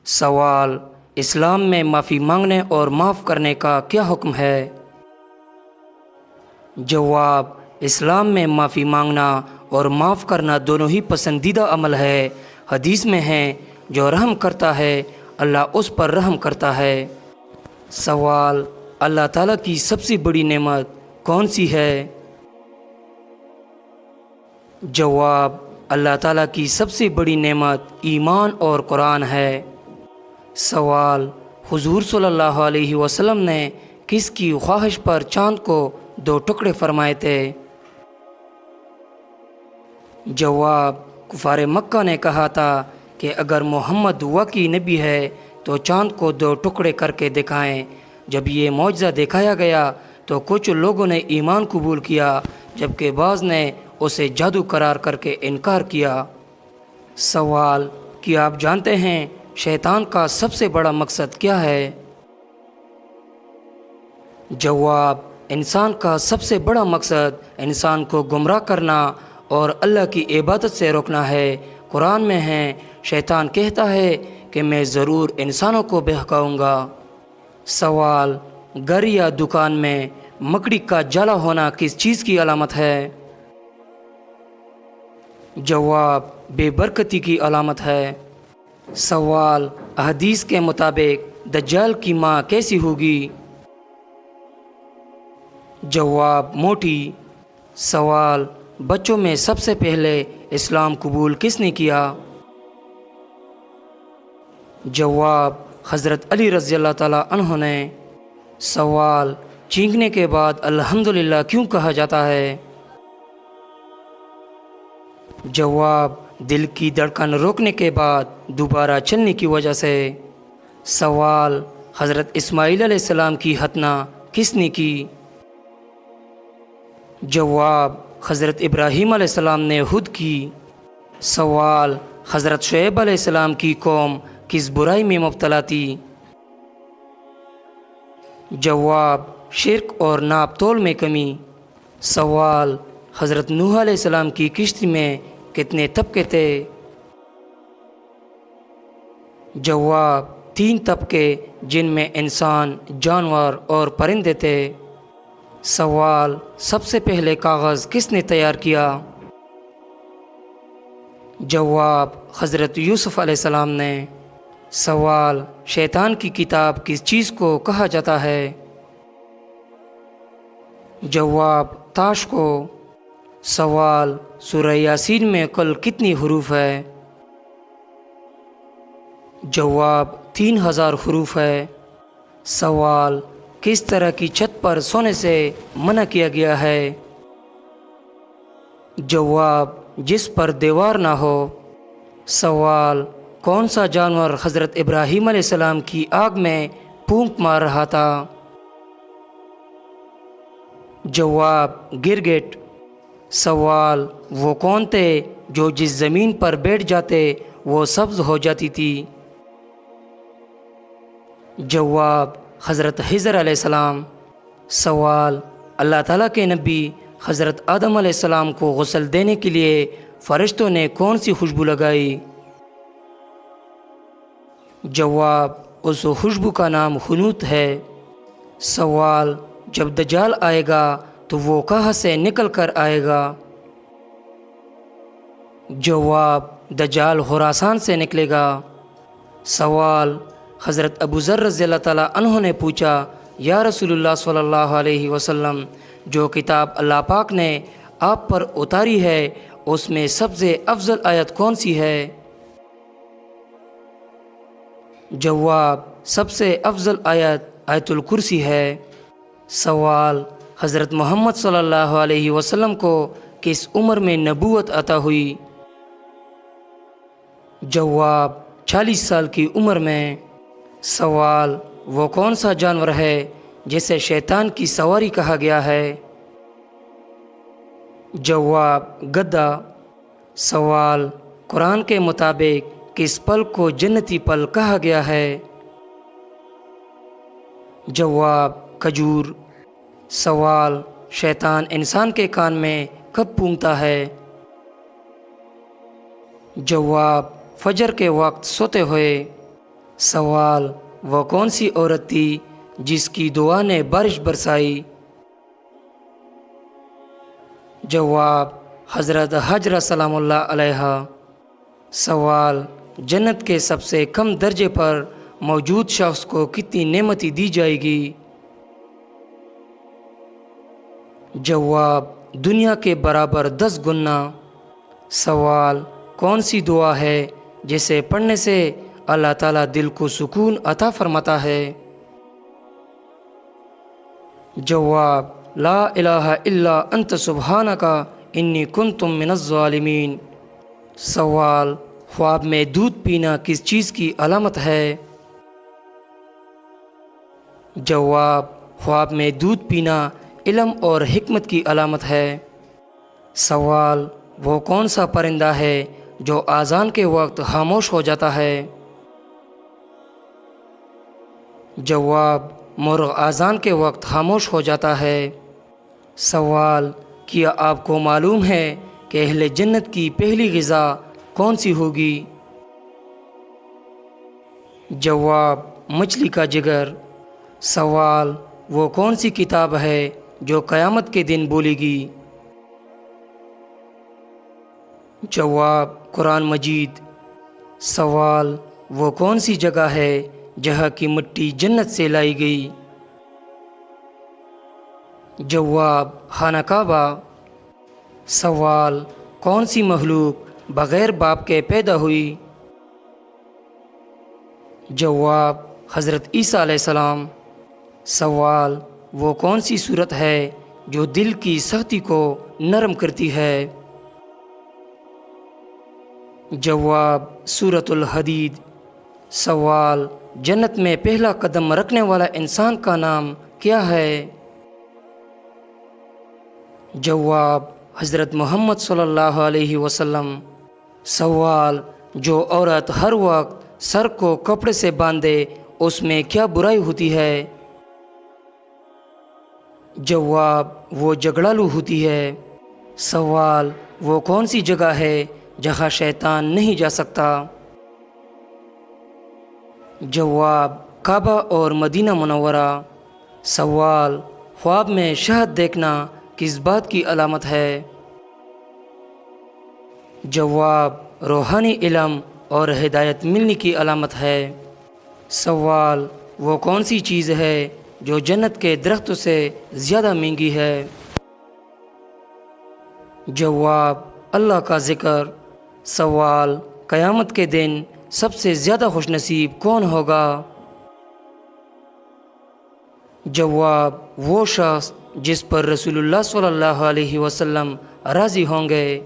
سوال: اسلام میں معافی مانگنے اور معاف کرنے کا کیا حکم ہے؟ جواب: اسلام میں معافی مانگنا اور معاف کرنا دونوں ہی پسندیدہ عمل ہے۔ حدیث میں ہے، جو رحم کرتا ہے اللہ اس پر رحم کرتا ہے۔ سوال: اللہ تعالیٰ کی سب سے بڑی نعمت کون سی ہے؟ جواب: اللہ تعالیٰ کی سب سے بڑی نعمت ایمان اور قرآن ہے۔ سوال: حضور صلی اللہ علیہ وسلم نے کس کی خواہش پر چاند کو 2 ٹکڑے فرمائے تھے؟ جواب: کفار مکہ نے کہا تھا کہ اگر محمد واقعی نبی ہے تو چاند کو 2 ٹکڑے کر کے دکھائیں۔ جب یہ معجزہ دکھایا گیا تو کچھ لوگوں نے ایمان قبول کیا، جبکہ بعض نے اسے جادو قرار کر کے انکار کیا۔ سوال: کیا آپ جانتے ہیں شیطان کا سب سے بڑا مقصد کیا ہے؟ جواب: انسان کا سب سے بڑا مقصد انسان کو گمراہ کرنا اور اللہ کی عبادت سے روکنا ہے۔ قرآن میں ہے، شیطان کہتا ہے کہ میں ضرور انسانوں کو بہکاؤں گا۔ سوال: گھر یا دکان میں مکڑی کا جالا ہونا کس چیز کی علامت ہے؟ جواب: بے برکتی کی علامت ہے۔ سوال: حدیث کے مطابق دجال کی ماں کیسی ہوگی؟ جواب: موٹی۔ سوال: بچوں میں سب سے پہلے اسلام قبول کس نے کیا؟ جواب: حضرت علی رضی اللہ تعالیٰ عنہ نے۔ سوال: چینکنے کے بعد الحمدللہ کیوں کہا جاتا ہے؟ جواب: دل کی دھڑکن روکنے کے بعد دوبارہ چلنے کی وجہ سے۔ سوال: حضرت اسماعیل علیہ السلام کی ختنہ کس نے کی؟ جواب: حضرت ابراہیم علیہ السلام نے خود کی۔ سوال: حضرت شعیب علیہ السلام کی قوم کس برائی میں مبتلا تھی؟ جواب: شرک اور ناپ تول میں کمی۔ سوال: حضرت نوح علیہ السلام کی کشتی میں کتنے طبقے تھے؟ جواب: 3 طبقے، جن میں انسان، جانور اور پرندے تھے۔ سوال: سب سے پہلے کاغذ کس نے تیار کیا؟ جواب: حضرت یوسف علیہ السلام نے۔ سوال: شیطان کی کتاب کس چیز کو کہا جاتا ہے؟ جواب: تاش کو۔ سوال: سورہ یاسین میں کل کتنی حروف ہے؟ جواب: 3000 حروف ہے۔ سوال: کس طرح کی چھت پر سونے سے منع کیا گیا ہے؟ جواب: جس پر دیوار نہ ہو۔ سوال: کون سا جانور حضرت ابراہیم علیہ السلام کی آگ میں پھونک مار رہا تھا؟ جواب: گرگٹ۔ سوال: وہ کون تھے جو جس زمین پر بیٹھ جاتے وہ سبز ہو جاتی تھی؟ جواب: حضرت خضر علیہ السلام۔ سوال: اللہ تعالیٰ کے نبی حضرت آدم علیہ السلام کو غسل دینے کے لیے فرشتوں نے کون سی خوشبو لگائی؟ جواب: اس خوشبو کا نام خنوط ہے۔ سوال: جب دجال آئے گا تو وہ کہاں سے نکل کر آئے گا؟ جواب: دجال خراسان سے نکلے گا۔ سوال: حضرت ابو ذر رضی اللہ تعالیٰ عنہ نے پوچھا، یا رسول اللہ صلی اللہ علیہ وسلم، جو کتاب اللہ پاک نے آپ پر اتاری ہے اس میں سب سے افضل آیت کون سی ہے؟ جواب: سب سے افضل آیت آیت الکرسی ہے۔ سوال: حضرت محمد صلی اللہ علیہ وسلم کو کس عمر میں نبوت عطا ہوئی؟ جواب: 40 سال کی عمر میں۔ سوال: وہ کون سا جانور ہے جسے شیطان کی سواری کہا گیا ہے؟ جواب: گدھا۔ سوال: قرآن کے مطابق کس پھل کو جنتی پھل کہا گیا ہے؟ جواب: کھجور۔ سوال: شیطان انسان کے کان میں کب پھونکتا ہے؟ جواب: فجر کے وقت سوتے ہوئے۔ سوال: وہ کون سی عورت تھی جس کی دعا نے بارش برسائی؟ جواب: حضرت حجرہ سلام اللہ علیہا۔ سوال: جنت کے سب سے کم درجے پر موجود شخص کو کتنی نعمتیں دی جائے گی؟ جواب: دنیا کے برابر 10 گنا۔ سوال: کون سی دعا ہے جسے پڑھنے سے اللہ تعالیٰ دل کو سکون عطا فرماتا ہے؟ جواب: لا الہ الا انت سبحانک انی کنت من الظالمین۔ سوال: خواب میں دودھ پینا کس چیز کی علامت ہے؟ جواب: خواب میں دودھ پینا علم اور حکمت کی علامت ہے۔ سوال: وہ کون سا پرندہ ہے جو اذان کے وقت خاموش ہو جاتا ہے؟ جواب: مرغ اذان کے وقت خاموش ہو جاتا ہے۔ سوال: کیا آپ کو معلوم ہے کہ اہل جنت کی پہلی غذا کون سی ہوگی؟ جواب: مچھلی کا جگر۔ سوال: وہ کون سی کتاب ہے جو قیامت کے دن بولے گی؟ جواب: قرآن مجید۔ سوال: وہ کون سی جگہ ہے جہاں کی مٹی جنت سے لائی گئی؟ جواب: خانہ کعبہ۔ سوال: کون سی مخلوق بغیر باپ کے پیدا ہوئی؟ جواب: حضرت عیسیٰ علیہ السلام۔ سوال: وہ کون سی صورت ہے جو دل کی سختی کو نرم کرتی ہے؟ جواب: سورۃ الحدید۔ سوال: جنت میں پہلا قدم رکھنے والا انسان کا نام کیا ہے؟ جواب: حضرت محمد صلی اللہ علیہ وسلم۔ سوال: جو عورت ہر وقت سر کو کپڑے سے باندھے اس میں کیا برائی ہوتی ہے؟ جواب: وہ جھگڑالو ہوتی ہے۔ سوال: وہ کون سی جگہ ہے جہاں شیطان نہیں جا سکتا؟ جواب: کعبہ اور مدینہ منورہ۔ سوال: خواب میں شہد دیکھنا کس بات کی علامت ہے؟ جواب: روحانی علم اور ہدایت ملنے کی علامت ہے۔ سوال: وہ کون سی چیز ہے جو جنت کے درختوں سے زیادہ مہنگی ہے؟ جواب: اللہ کا ذکر۔ سوال: قیامت کے دن سب سے زیادہ خوش نصیب کون ہوگا؟ جواب: وہ شخص جس پر رسول اللہ صلی اللہ علیہ وسلم راضی ہوں گے۔